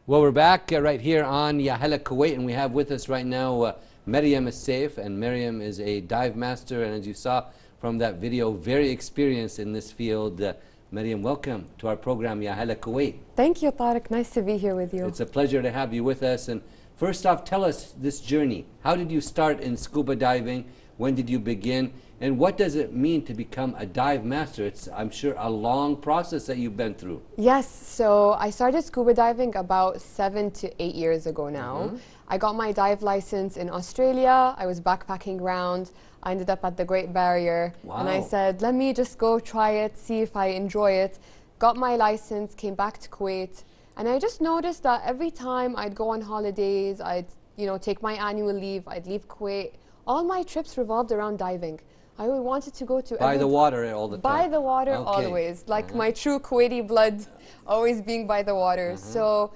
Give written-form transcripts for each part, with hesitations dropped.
Well, we're back right here on Hala Kuwait, and we have with us right now Mariam Alsaif, and Mariam is a dive master, and as you saw from that video, very experienced in this field. Mariam, welcome to our program, Hala Kuwait. Thank you, Tariq. Nice to be here with you. It's a pleasure to have you with us. And first off, tell us this journey. How did you start in scuba diving? When did you begin? And what does it mean to become a dive master? It's, I'm sure, a long process that you've been through. Yes, so I started scuba diving about 7 to 8 years ago now. I got my dive license in Australia. I was backpacking around. I ended up at the Great Barrier. Wow. And I said, let me just go try it, see if I enjoy it. Got my license, came back to Kuwait. And I just noticed that every time I'd go on holidays, I'd take my annual leave, I'd leave Kuwait, all my trips revolved around diving. I wanted to go to by the water all the time. By the water always, like my true Kuwaiti blood, always being by the water. So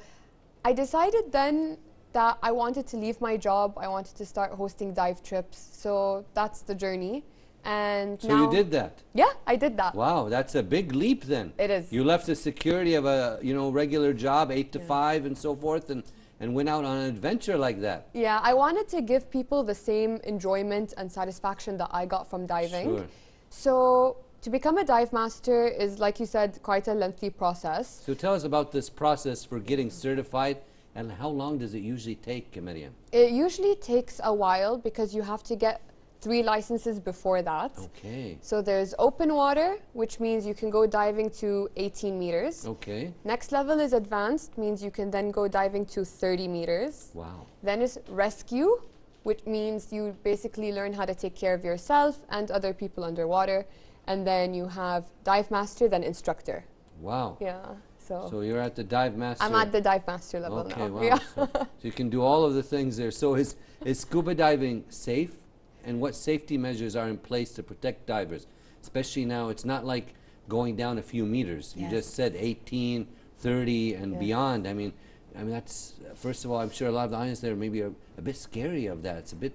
I decided then that I wanted to leave my job. I wanted to start hosting dive trips. So that's the journey. And so now, you did that? Yeah, I did that. Wow, that's a big leap then. It is. You left the security of a regular job, 8 to 5 and so forth, and went out on an adventure like that. Yeah, I wanted to give people the same enjoyment and satisfaction that I got from diving. Sure. So to become a dive master is, like you said, quite a lengthy process. So tell us about this process for getting certified, and how long does it usually take, Mariam? It usually takes a while because you have to get 3 licenses before that. Okay. So there's open water, which means you can go diving to 18 meters. Okay. Next level is advanced, means you can then go diving to 30 meters. Wow. Then is rescue, which means you basically learn how to take care of yourself and other people underwater. And then you have dive master, then instructor. Wow. Yeah. So you're at the dive master. I'm at the dive master level now. Okay, wow. Yeah. So you can do all of the things there. So is scuba diving safe? And what safety measures are in place to protect divers? Especially now, it's not like going down a few meters. You just said 18, 30, and beyond. I mean, that's, first of all, I'm sure a lot of the audience there maybe are a bit scary of that. It's a bit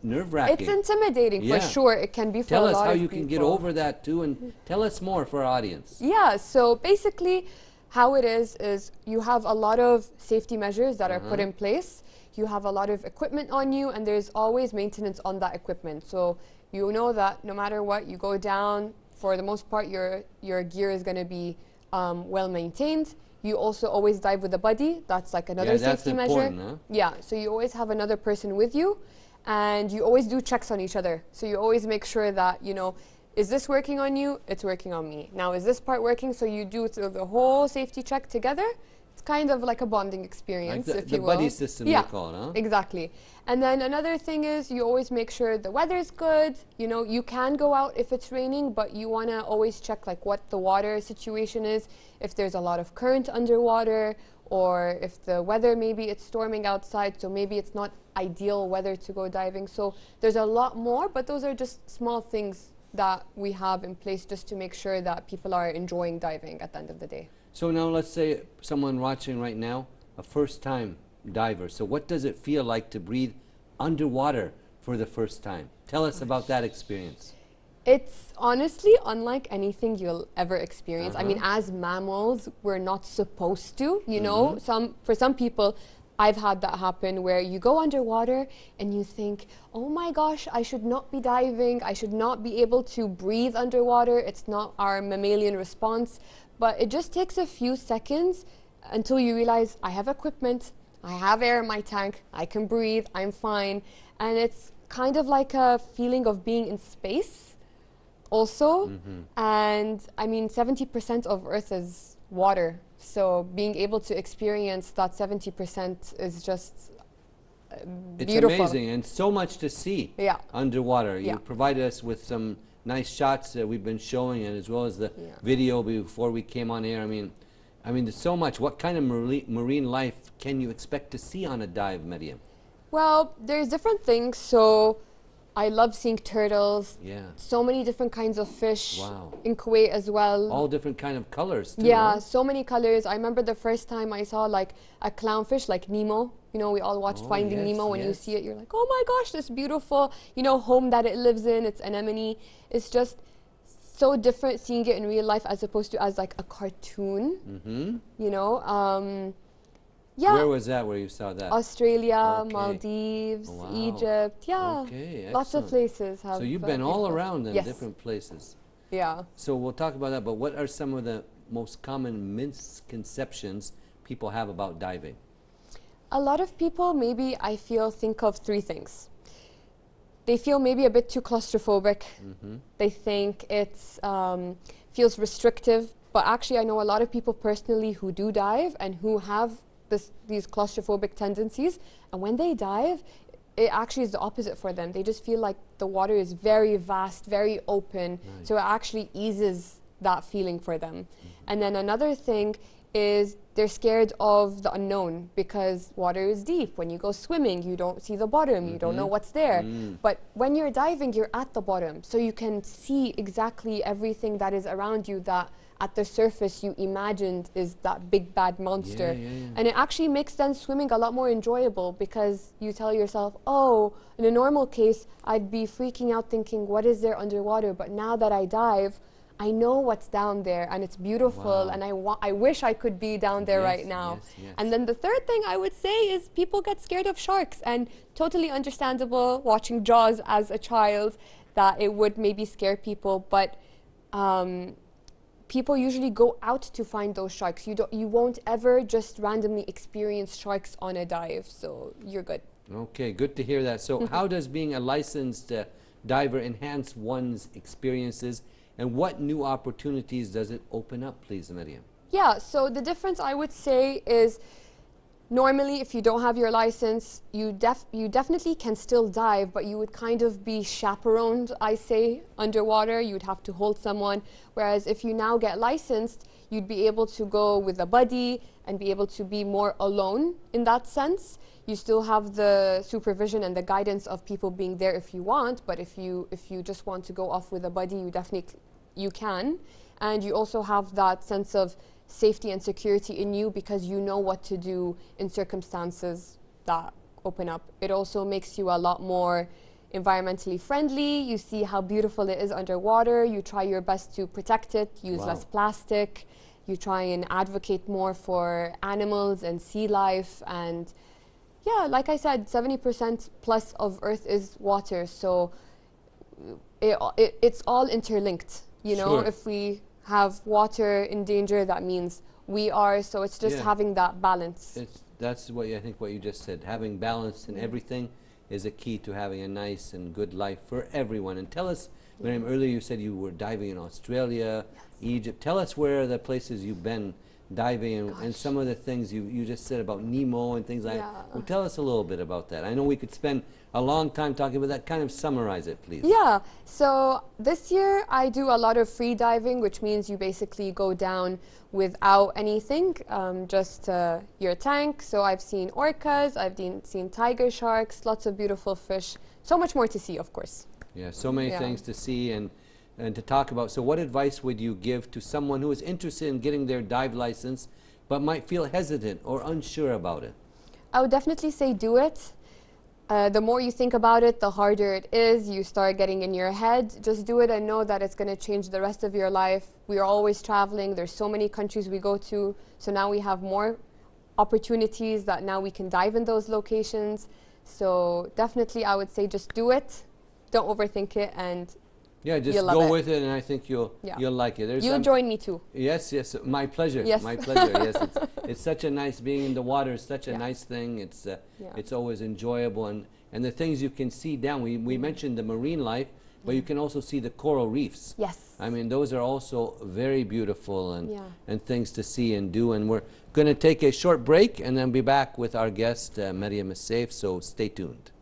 nerve-wracking. It's intimidating, for sure. It can be for a lot of people. Tell us how you can get over that, too, and tell us more for our audience. Yeah, so basically, how it is you have a lot of safety measures that are put in place. You have a lot of equipment on you, and there's always maintenance on that equipment. So you know that no matter what, you go down, for the most part, your gear is going to be well maintained. You also always dive with a buddy. That's like another safety measure. Huh? Yeah, so you always have another person with you, and you always do checks on each other. So you always make sure that, is this working on you? It's working on me. Now, is this part working? So you do the whole safety check together. It's kind of like a bonding experience, like if you will. The buddy system, they call it, huh? Exactly. And then another thing is you always make sure the weather's good. You can go out if it's raining, but you want to always check like what the water situation is, if there's a lot of current underwater, or if the weather, maybe it's storming outside, so maybe it's not ideal weather to go diving. So there's a lot more, but those are just small things that we have in place just to make sure that people are enjoying diving at the end of the day. So now let's say someone watching right now, a first-time diver. So what does it feel like to breathe underwater for the first time? Tell us about that experience. It's honestly unlike anything you'll ever experience. I mean, as mammals, we're not supposed to, for some people, I've had that happen where you go underwater and you think, oh my gosh, I should not be diving. I should not be able to breathe underwater. It's not our mammalian response. But it just takes a few seconds until you realize I have equipment, I have air in my tank, I can breathe, I'm fine. And it's kind of like a feeling of being in space also. And I mean, 70% of Earth is water. So being able to experience that 70% is just beautiful. It's amazing, and so much to see underwater. You provided us with some nice shots that we've been showing, and as well as the video before we came on air. I mean, there's so much. What kind of marine life can you expect to see on a dive, Mariam? Well, there's different things. So I love seeing turtles. Yeah. So many different kinds of fish. Wow. In Kuwait as well. All different kind of colors too. Yeah, huh? so many colors. I remember the first time I saw like a clownfish, like Nemo. You know, we all watched Finding Nemo. When you see it, you're like, oh my gosh, this beautiful, home that it lives in. It's anemone. It's just so different seeing it in real life as opposed to as like a cartoon. You know, Yeah. Where was that, where you saw that? Australia, Okay. Maldives, Wow. Egypt. Yeah. Okay, Lots of excellent. places have. So you've been all beautiful- around in Yes. different places. Yeah. So we'll talk about that, but what are some of the most common misconceptions people have about diving? A lot of people, maybe I feel, think of three things. They feel maybe a bit too claustrophobic. They think it's feels restrictive, but actually I know a lot of people personally who do dive and who have these claustrophobic tendencies, and when they dive, it actually is the opposite for them. They just feel like the water is very vast, very open, so it actually eases that feeling for them. And then another thing is they're scared of the unknown because water is deep. When you go swimming, you don't see the bottom, you don't know what's there. But when you're diving, you're at the bottom, so you can see exactly everything that is around you that at the surface you imagined is that big bad monster. And it actually makes then swimming a lot more enjoyable because you tell yourself, oh, in a normal case, I'd be freaking out thinking, what is there underwater? But now that I dive, I know what's down there and it's beautiful. Wow. And I wish I could be down there Yes, right now. yes, yes. And then the third thing I would say is people get scared of sharks, and totally understandable, watching Jaws as a child, that it would maybe scare people, but people usually go out to find those sharks. You won't ever just randomly experience sharks on a dive, so you're good. Okay, good to hear that. So how does being a licensed diver enhance one's experiences, and what new opportunities does it open up, please, Mariam? Yeah, so the difference I would say is normally if you don't have your license, you definitely can still dive, but you would kind of be chaperoned, I say, underwater. You'd have to hold someone. Whereas if you now get licensed, you'd be able to go with a buddy and be able to be more alone in that sense. You still have the supervision and the guidance of people being there if you want, but if you just want to go off with a buddy, you can. And you also have that sense of safety and security in you because you know what to do in circumstances that open up. It also makes you a lot more environmentally friendly. You see how beautiful it is underwater. You try your best to protect it, use less plastic. You try and advocate more for animals and sea life. And yeah, like I said, 70% plus of Earth is water, so it's all interlinked. You know, if we have water in danger, that means we are, so it's just having that balance. That's what I think what you just said. Having balance in everything is a key to having a nice and good life for everyone. And tell us, Mariam, earlier you said you were diving in Australia, Egypt. Tell us where the places you've been diving and some of the things you just said about Nemo and things like that. Well, tell us a little bit about that. I know we could spend a long time talking about that. Kind of summarize it, please. Yeah, so this year I do a lot of free diving, which means you basically go down without anything, just your tank. So I've seen orcas, I've seen tiger sharks, lots of beautiful fish, so much more to see, of course. Yeah, so many things to see and to talk about. So what advice would you give to someone who is interested in getting their dive license but might feel hesitant or unsure about it? I would definitely say do it. The more you think about it, the harder it is. You start getting in your head. Just do it and know that it's going to change the rest of your life. We are always traveling. There's so many countries we go to. So now we have more opportunities that now we can dive in those locations. So definitely I would say just do it. Don't overthink it, and just go with it, and I think you'll like it. You'll join me too. Yes, my pleasure. Yes. My pleasure. Yes, it's such a nice, being in the water is such a nice thing. It's always enjoyable, and the things you can see down. We mentioned the marine life, but you can also see the coral reefs. Yes. I mean, those are also very beautiful and things to see and do. And we're going to take a short break and then be back with our guest, Mariam Alsaif. So stay tuned.